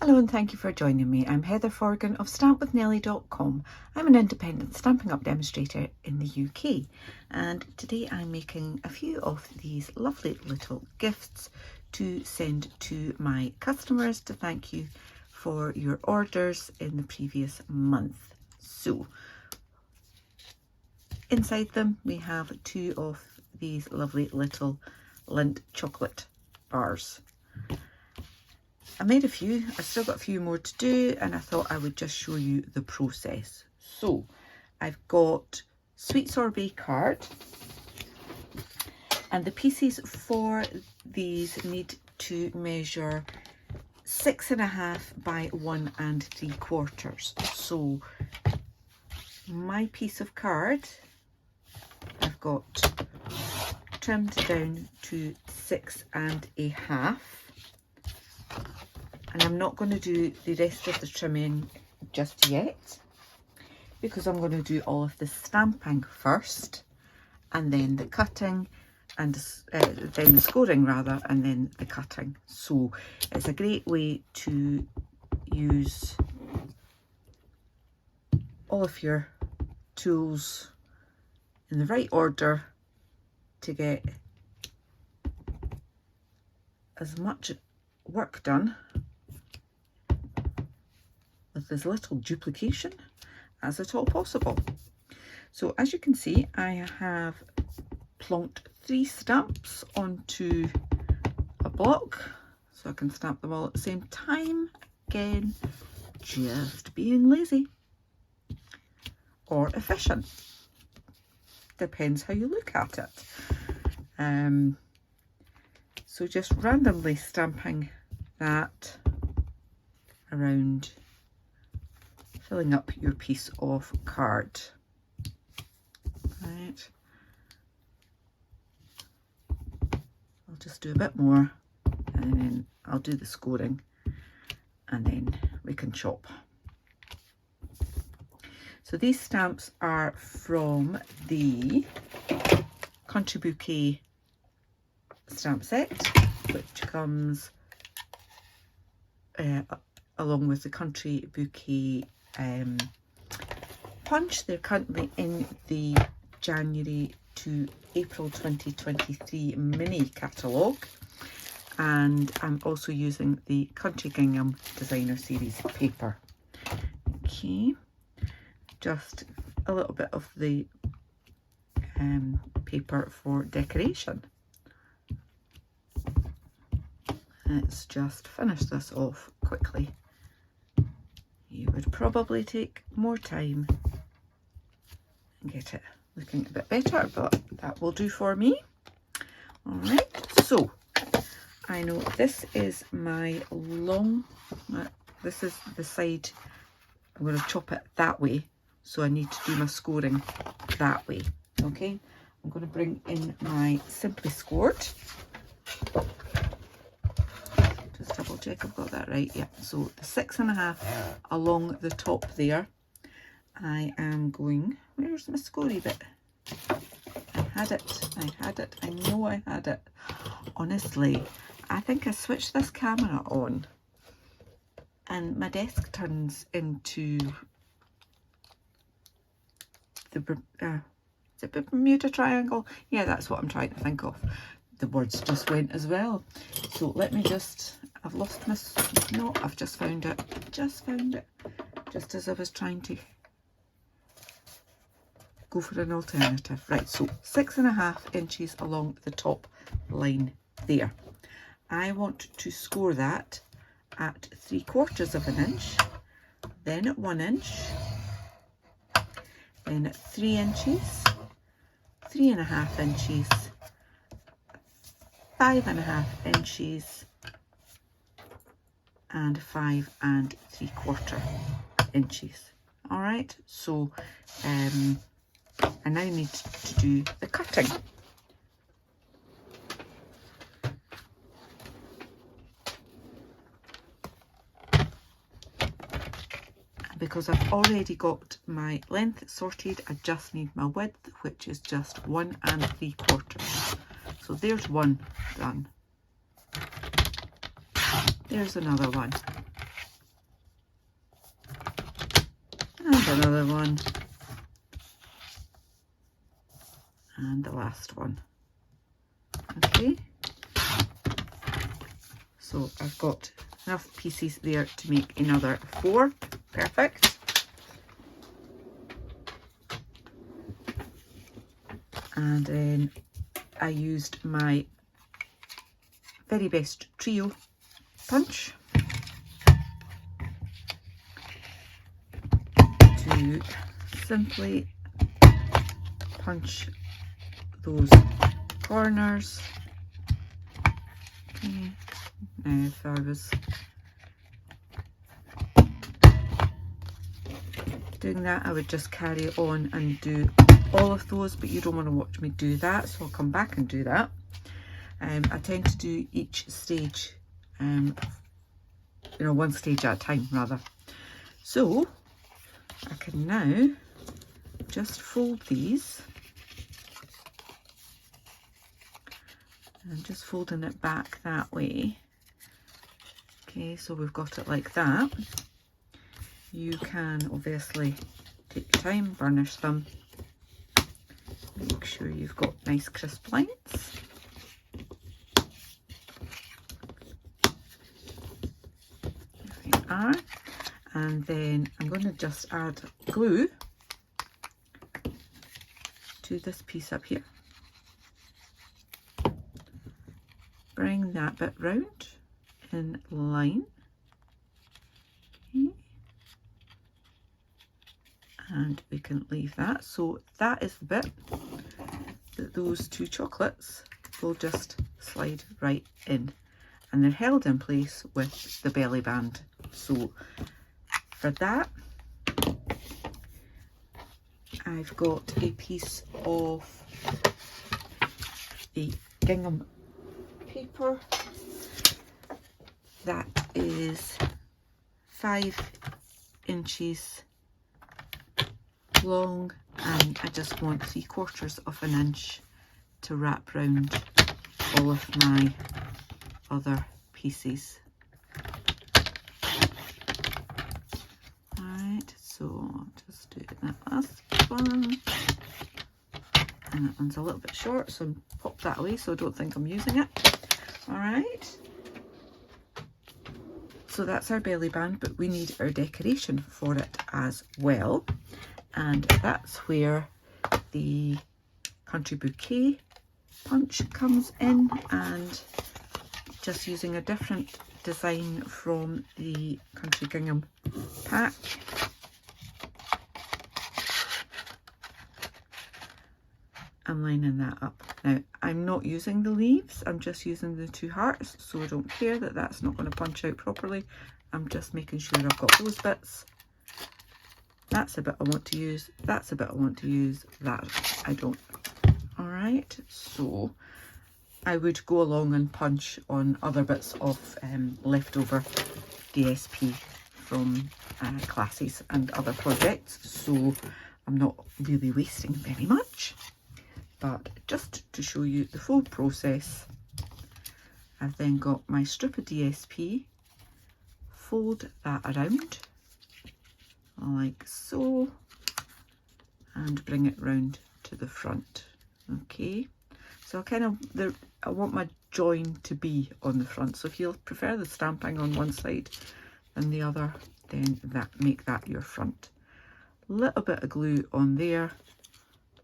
Hello and thank you for joining me. I'm Heather Forgan of stampwithnellie.com. I'm an independent Stampin' Up demonstrator in the UK, and today I'm making a few of these lovely little gifts to send to my customers to thank you for your orders in the previous month. So inside them we have two of these lovely little Lindt chocolate bars. I made a few, I've still got a few more to do, and I thought I would just show you the process. So I've got sweet sorbet card, and the pieces for these need to measure 6.5 by 1 3/4. So my piece of card I've got trimmed down to 6.5. And I'm not going to do the rest of the trimming just yet, because I'm going to do all of the stamping first, and then the cutting, and then the scoring rather, and then the cutting. So it's a great way to use all of your tools in the right order to get as much work done with as little duplication as at all possible. So as you can see, I have plonked 3 stamps onto a block so I can stamp them all at the same time. Again, just being lazy or efficient, depends how you look at it. So just randomly stamping that around, filling up your piece of card. Right. I'll just do a bit more, and then I'll do the scoring, and then we can chop. So these stamps are from the Country Bouquet stamp set, which comes along with the Country Bouquet punch. They're currently in the January to April 2023 mini catalogue, and I'm also using the Country Gingham Designer Series paper. Okay, just a little bit of the paper for decoration. Let's just finish this off quickly. You would probably take more time and get it looking a bit better, but that will do for me. Alright, so I know this is my long, this is the side I'm going to chop it that way, so I need to do my scoring that way. Okay, I'm going to bring in my Simply Scored. Just double check I've got that right. Yeah, so the 6.5 along the top there. I am going, where's my scory bit? I had it, I know I had it. Honestly, I think I switched this camera on and my desk turns into the is it the Bermuda Triangle? Yeah, that's what I'm trying to think of. The words just went as well. So let me just, I've lost my, no, I've just found it, just as I was trying to go for an alternative. Right, so 6.5 inches along the top line there. I want to score that at 3/4 of an inch, then at 1 inch, then at 3 inches, 3.5 inches, 5.5 inches, and 5 3/4 inches. All right, so I now need to do the cutting. Because I've already got my length sorted, I just need my width, which is just 1 3/4. So there's one done. There's another one. another one, and the last one. Okay, so I've got enough pieces there to make another 4. Perfect. And then I used my very best trio punch to simply punch those corners. Okay. Now if I was doing that, I would just carry on and do all of those, but you don't want to watch me do that, so I'll come back and do that. I tend to do each stage, you know, one stage at a time rather. So I can now just fold these, and I'm just folding it back that way. Okay, so we've got it like that. You can obviously take your time, burnish them, make sure you've got nice crisp lines. There we are. And then I'm going to just add glue to this piece up here. Bring that bit round in line. Okay. And we can leave that. So that is the bit that those 2 chocolates will just slide right in, and they're held in place with the belly band. So for that, I've got a piece of the gingham paper that is 5 inches long, and I just want 3/4 of an inch to wrap round all of my other pieces. Alright, so I'll just do that last one, and that one's a little bit short, so I'll pop that away so I don't think I'm using it. Alright, so that's our belly band, but we need our decoration for it as well. And that's where the Country Bouquet punch comes in, and just using a different design from the Country Gingham pack. I'm lining that up. Now, I'm not using the leaves, I'm just using the 2 hearts, so I don't care that that's not going to punch out properly. I'm just making sure I've got those bits. That's a bit I want to use, that's a bit I want to use, that I don't. Alright, so I would go along and punch on other bits of leftover DSP from classes and other projects, so I'm not really wasting very much. But just to show you the full process, I've then got my strip of DSP, fold that around like so, and bring it round to the front. Okay, so I want my join to be on the front, so if you'll prefer the stamping on one side than the other, then make that your front. Little bit of glue on there,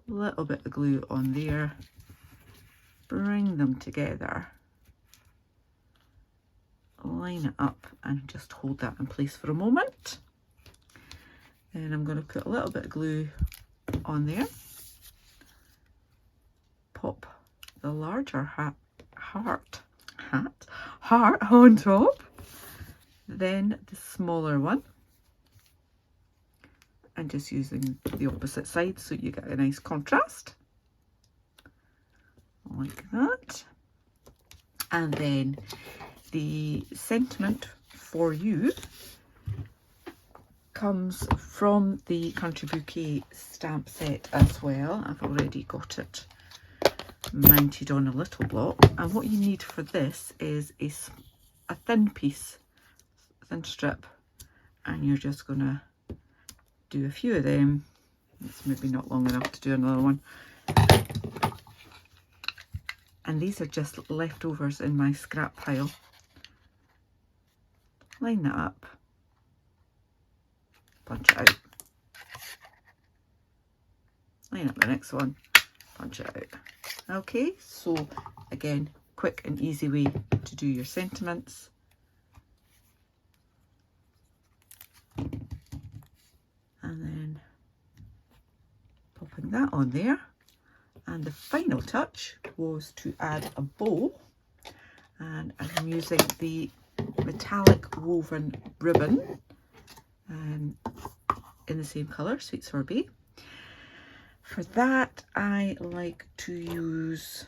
little bit of glue on there, bring them together, line it up, and just hold that in place for a moment. Then I'm going to put a little bit of glue on there, pop the larger heart on top, then the smaller one, and just using the opposite side so you get a nice contrast like that. And then the sentiment for you comes from the Country Bouquet stamp set as well. I've already got it mounted on a little block, and what you need for this is a thin piece, thin strip, and you're just gonna do a few of them. It's maybe not long enough to do another one. And these are just leftovers in my scrap pile. Line that up, punch it out. Line up the next one, punch it out. Okay, so again, quick and easy way to do your sentiments. And then popping that on there. And the final touch was to add a bow. And I'm using the metallic woven ribbon in the same colour, Sweet Sorbet. For that, I like to use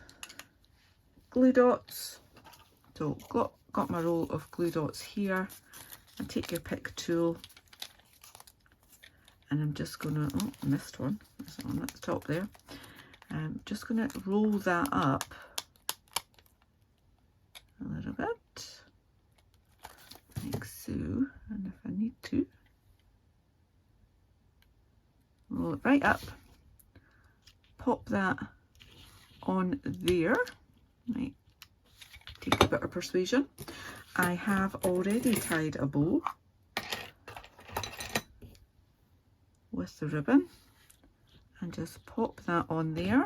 glue dots. So got my roll of glue dots here, and take your pick tool, and I'm just gonna, oh, I missed one, there's one at the top there. I'm just gonna roll that up a little bit, like so, and if I need to, roll it right up, pop that on there, right, take a bit of persuasion. I have already tied a bow with the ribbon, and just pop that on there,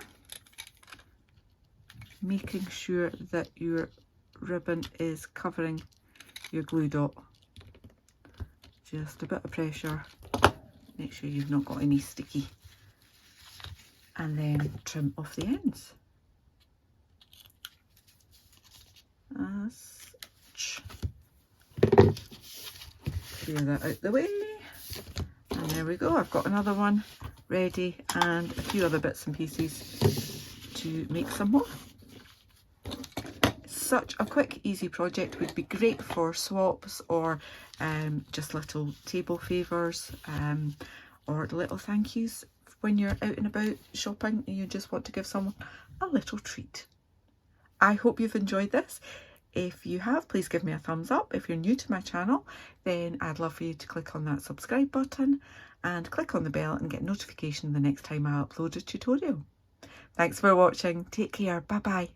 making sure that your ribbon is covering your glue dot. Just a bit of pressure, make sure you've not got any sticky, and then trim off the ends. As such. Clear that out the way, and there we go. I've got another one ready and a few other bits and pieces to make some more. Such a quick, easy project, would be great for swaps or just little table favours or little thank yous when you're out and about shopping and you just want to give someone a little treat. I hope you've enjoyed this. If you have, please give me a thumbs up. If you're new to my channel, then I'd love for you to click on that subscribe button and click on the bell and get notification the next time I upload a tutorial. Thanks for watching. Take care. Bye bye.